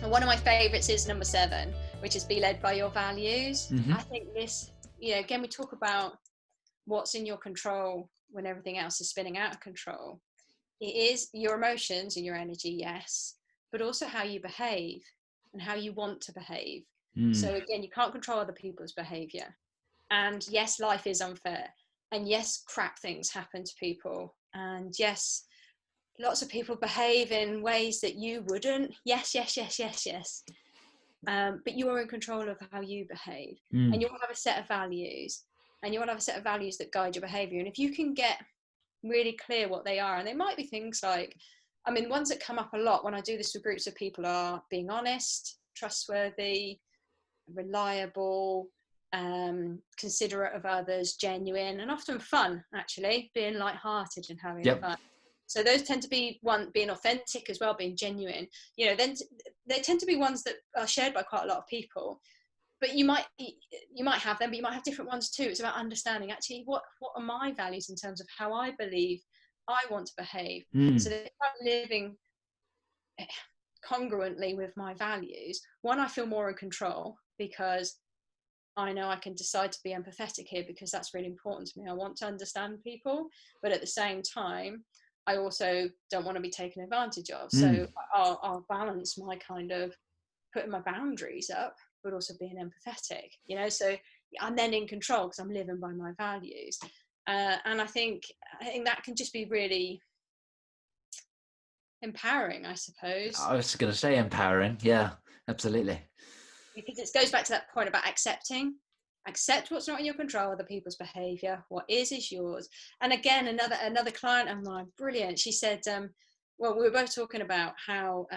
And one of my favorites is number 7, which is be led by your values. Mm-hmm. I think this, again, we talk about what's in your control when everything else is spinning out of control. It is your emotions and your energy, yes, but also how you behave and how you want to behave. So again, you can't control other people's behavior. And yes, life is unfair. And yes, crap things happen to people. And yes, lots of people behave in ways that you wouldn't. Yes. But you are in control of how you behave. And you will have a set of values. And you will have a set of values that guide your behavior. And if you can get really clear what they are, and they might be things like, ones that come up a lot when I do this with groups of people are being honest, trustworthy, reliable, considerate of others, genuine, and often fun, actually, being lighthearted and having fun. So those tend to be being authentic as well, being genuine. Then they tend to be ones that are shared by quite a lot of people. But you might have them, but you might have different ones too. It's about understanding actually what are my values in terms of how I believe I want to behave. So that if I'm living congruently with my values, one, I feel more in control because I know I can decide to be empathetic here because that's really important to me. I want to understand people, but at the same time, I also don't want to be taken advantage of. So I'll balance my kind of putting my boundaries up, but also being empathetic, so I'm then in control because I'm living by my values. And I think that can just be really empowering, I suppose. I was going to say empowering. Yeah, absolutely. Because it goes back to that point about accept what's not in your control, other people's behavior. What is yours. And again, another client of mine, brilliant, she said, we were both talking about how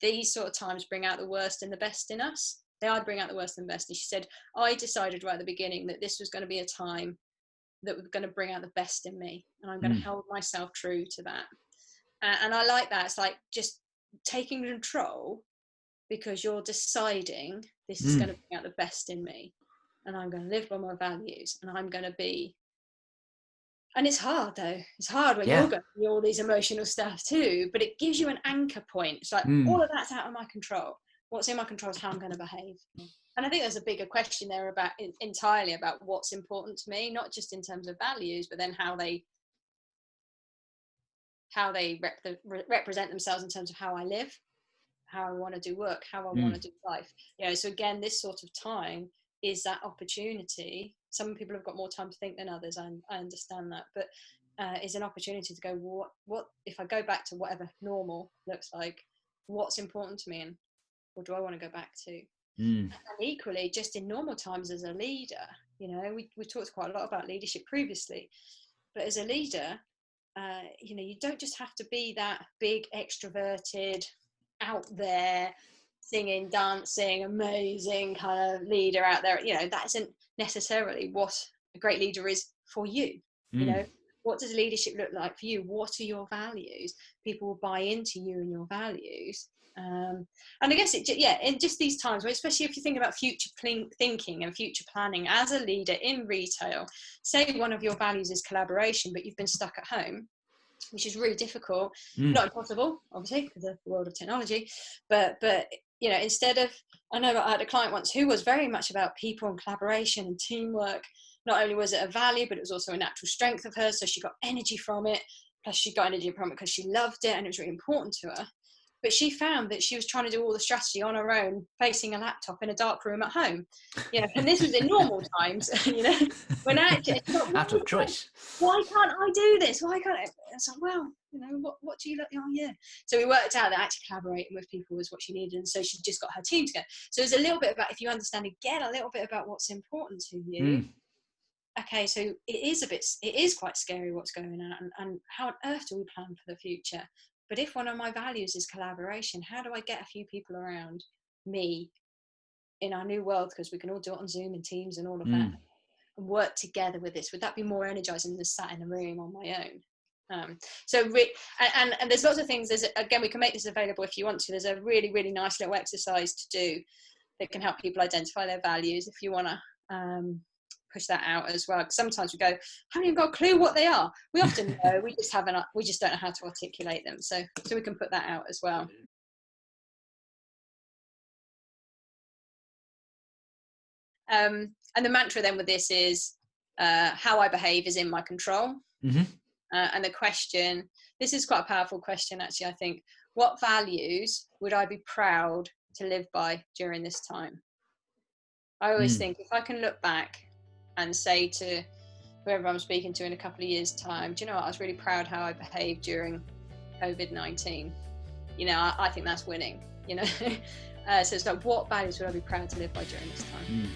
these sort of times bring out the worst and the best in us. They either bring out the worst and the best. And she said, I decided right at the beginning that this was going to be a time that was going to bring out the best in me. And I'm going to hold myself true to that. And I like that. It's like just taking control because you're deciding this is going to bring out the best in me. And I'm going to live by my values. And I'm going to be. And it's hard though. It's hard when you're going through all these emotional stuff too, but it gives you an anchor point. It's like all of that's out of my control. What's in my control is how I'm going to behave. And I think there's a bigger question there about entirely about what's important to me, not just in terms of values, but then how they represent themselves in terms of how I live, how I want to do work, how I want to do life. So again, this sort of time is that opportunity. Some people have got more time to think than others. I understand that, but is an opportunity to go, what if I go back to whatever normal looks like, what's important to me and what do I want to go back to? And equally, just in normal times as a leader, we talked quite a lot about leadership previously, but as a leader, you don't just have to be that big extroverted, out there, singing, dancing, amazing kind of leader out there. That isn't necessarily what a great leader is for you. What does leadership look like for you? What are your values? People will buy into you and your values. And I guess in just these times, especially if you think about future thinking and future planning as a leader in retail, say one of your values is collaboration, but you've been stuck at home, which is really difficult, not impossible, obviously, because of the world of technology, but instead of, I know I had a client once who was very much about people and collaboration and teamwork. Not only was it a value, but it was also a natural strength of hers, so she got energy from it, plus she got energy from it because she loved it and it was really important to her. But she found that she was trying to do all the strategy on her own, facing a laptop in a dark room at home. And this was in normal times, when actually, out of choice. Why can't I do this? Why can't I? It's like, well, what do you look? Oh, yeah. So we worked out that actually collaborating with people was what she needed. And so she just got her team together. So it's a little bit about, if you understand again, a little bit about what's important to you. Okay, so it is quite scary what's going on, and how on earth do we plan for the future? But if one of my values is collaboration, how do I get a few people around me in our new world? Because we can all do it on Zoom and Teams and all of that, and work together with this. Would that be more energizing than sat in a room on my own? And there's lots of things. Again, we can make this available if you want to. There's a really, really nice little exercise to do that can help people identify their values if you want to push that out as well. Sometimes we go, haven't even got a clue what they are. We often know, we just don't know how to articulate them. So we can put that out as well. And the mantra then with this is, how I behave is in my control. Mm-hmm. And the question, this is quite a powerful question, actually, I think. What values would I be proud to live by during this time? I always think if I can look back and say to whoever I'm speaking to in a couple of years' time, do you know what, I was really proud how I behaved during COVID-19. You know, I think that's winning, you know. So it's like, what values would I be proud to live by during this time?